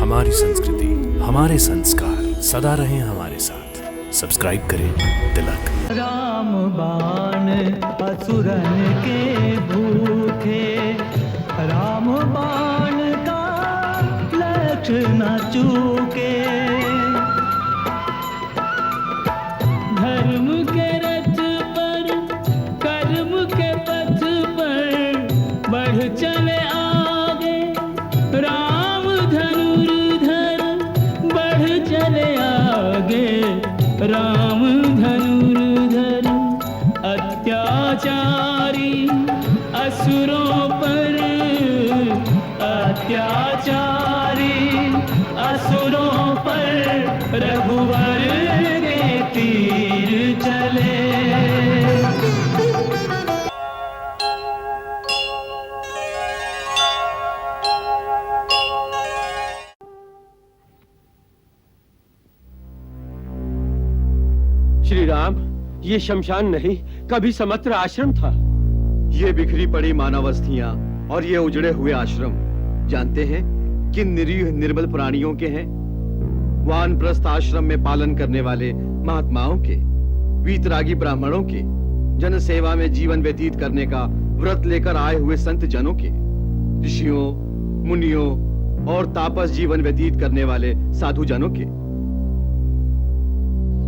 हमारी संस्कृति, हमारे संस्कार सदा रहें हमारे साथ। सब्सक्राइब करें तिलक। राम बाण असुरन के भूखे, राम बाण का लक्ष्य न चूके। धर्म के रथ पर कर्म के पथ पर बढ़ चले आगे, राम धनुर्धर बढ़ चले आगे। राम धनुर्धर अत्याचारी असुरों पर, अत्याचारी असुरों पर रघुवर के तीर चले। श्री राम, ये शमशान नहीं, कभी समत्र आश्रम था। ये बिखरी पड़ी मानव अस्थियां और ये उजड़े हुए आश्रम जानते हैं किन निरीह निर्बल प्राणियों के हैं? वानप्रस्थ आश्रम में पालन करने वाले महात्माओं के, वीतरागी ब्राह्मणों के, जन सेवा में जीवन व्यतीत करने का व्रत लेकर आए हुए संत जनों के, ऋषियों, मुनियों और तापस जीवन व्यतीत करने वाले साधु जनों के।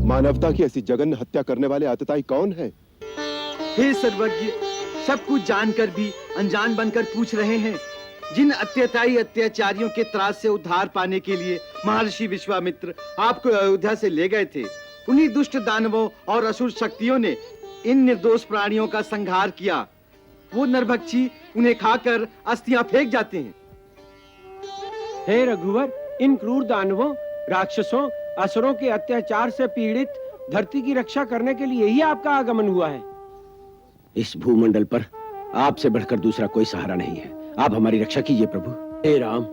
मानवता की ऐसी जघन्य हत्या करने वाले आतताई कौन है? हे सर्वज्ञ, सब कुछ जानकर भी अनजान बनकर पूछ रहे हैं। जिन अत्याचारी अत्याचारियों के त्रास से उद्धार पाने के लिए महर्षि विश्वामित्र आपको अयोध्या से ले गए थे, उन्हीं दुष्ट दानवों और असुर शक्तियों ने इन निर्दोष प्राणियों का संहार किया। वो नरभक्षी उन्हें खाकर अस्थियां फेंक जाते हैं। हे रघुवर, इन क्रूर दानवों, राक्षसों, असुरों के अत्याचार से पीड़ित धरती की रक्षा करने के लिए ही आपका आगमन हुआ है। इस भूमंडल पर आपसे बढ़कर दूसरा कोई सहारा नहीं है। आप हमारी रक्षा कीजिए प्रभु। हे राम,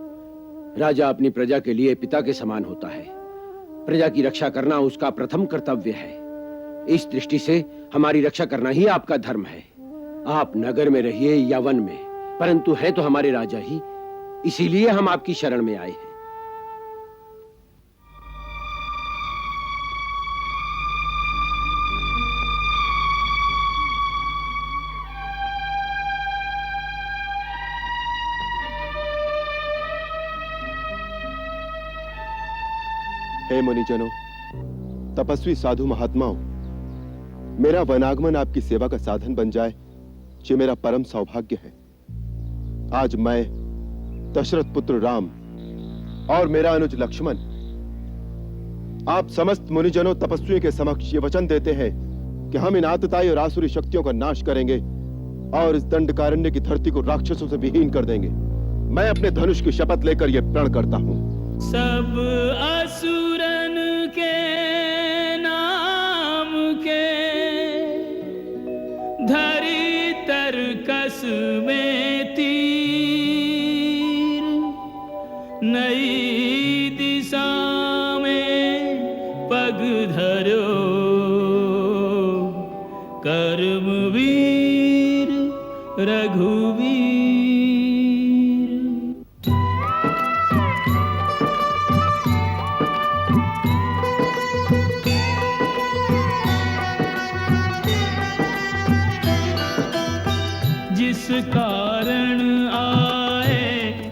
राजा अपनी प्रजा के लिए पिता के समान होता है। प्रजा की रक्षा करना उसका प्रथम कर्तव्य है। इस दृष्टि से हमारी रक्षा करना ही आपका धर्म है। आप नगर में रहिए या वन में, परंतु हैं तो हमारे राजा ही, इसीलिए हम आपकी शरण में आए हैं। हे मुनिजनों, तपस्वी साधु महात्माओं, मेरा वनागमन आपकी सेवा का साधन बन जाए, ये मेरा परम सौभाग्य है। आज मैं, दशरथ पुत्र राम और मेरा अनुज लक्ष्मण, आप समस्त मुनिजनों तपस्वियों के समक्ष ये वचन देते हैं कि हम इन आतताई और आसुरी शक्तियों का नाश करेंगे और इस दंडकारण्य की धरती को राक्षसों से विहीन कर देंगे। मैं अपने धनुष की शपथ लेकर यह प्रण करता हूं। सब असुरन के नाम के धरी तरकस में तीर, नई दिशा में पग धरो कर्मवीर रघुवीर। जिस कारण आए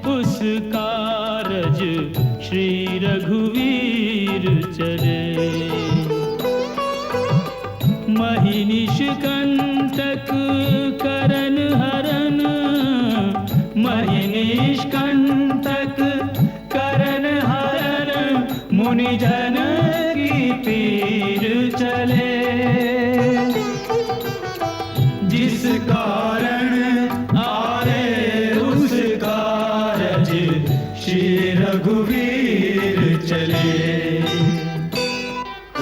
उस कारज श्री रघुवीर चले। महिनिष्कंटक करन हरन, महिनिष्कंटक करन हरन, मुनिजन की पीर चले। जिस कारण आए उस कारज श्री रघुवीर चले।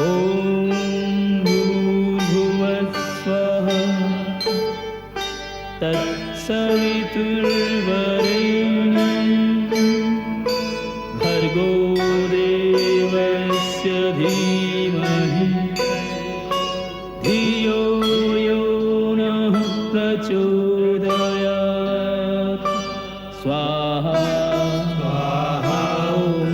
ओम भूर्भुवः स्वः तत्सवितुर्वरेण्यं भर्गो देवस्य धीमहि धियो यो नः प्रचोदयात्। स्वाहा स्वाहा। ओम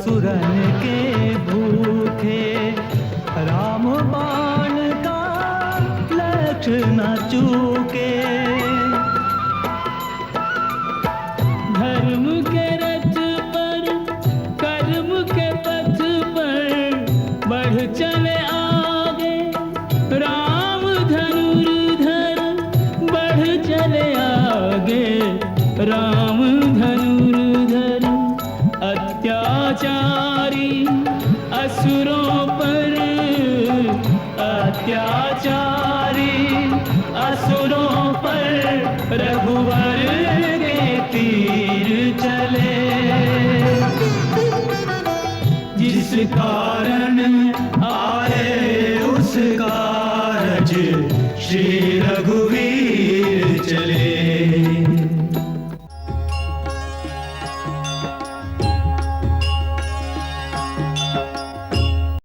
असुरन के भूखे, राम बाण का लक्ष्य न चूके। धर्म के रथ पर कर्म के पथ पर बढ़ चले आगे, राम धनुर्धर बढ़ चले आगे, राम धनुर्धर। अत्याचारी असुरों पर, अत्याचारी असुरों पर रघुवर